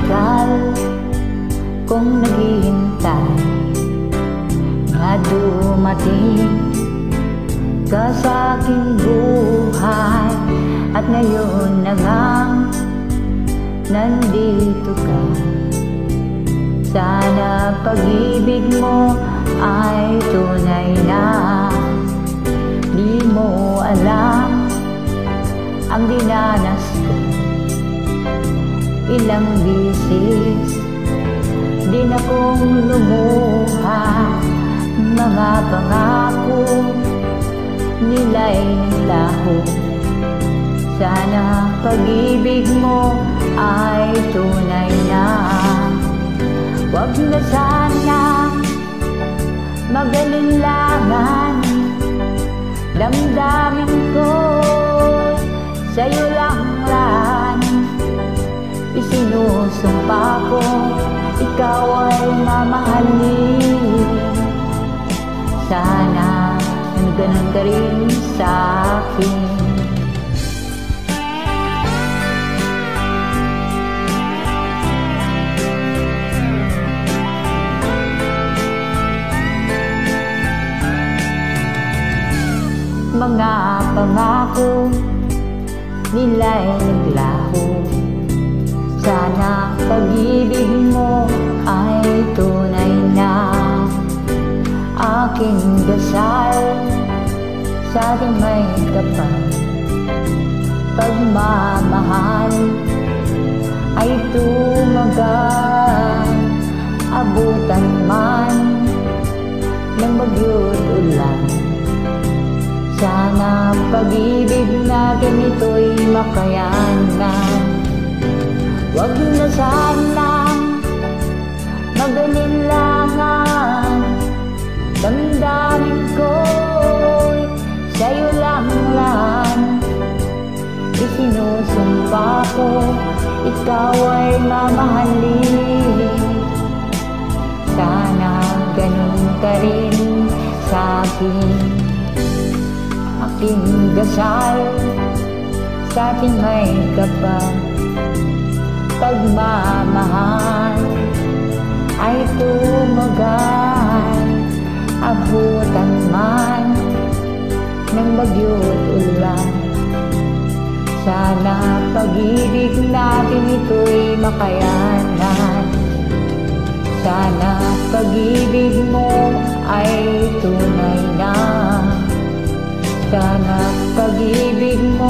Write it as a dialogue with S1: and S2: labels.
S1: tagal kong naghihintay na dumating ka sa aking buhay, at ngayon na ngang nandito ka. Sana pag-ibig mo ay tunay na. Di mo alam ang dinanas ko, ilang bisis din akong lumuha. Mga pangako nila'y laho. Sana pag-ibig mo ay tunay na. Wag na sana mag-alinlangan, damdamin ko sa'yo lang lahat. Isinusumpa ko, ikaw ay mamahalin. Sana ganun ka rin sa akin. Mga pangako nila'y naglaho. Sana pag-ibig mo ay tunay na. Aking dasal sa ating may kapal, pagmamahal ay tumagal. Abutan man ng bagyo't ulan, sana pag-ibig natin ito'y makayanan. Wag na sanang mag-alinlangan, damdamin ko'y sa'yo lang lahat. Isinusumpa ko, ikaw ay mamahalin. Sana ganun ka rin sa akin. Aking dasal sa ating may kapal, pagmamahal ay tumagal. Abutan man ng bagyo't ulan, sana pag-ibig natin ito'y makayanan. Sana pag-ibig mo ay tunay na. Sana pag-ibig mo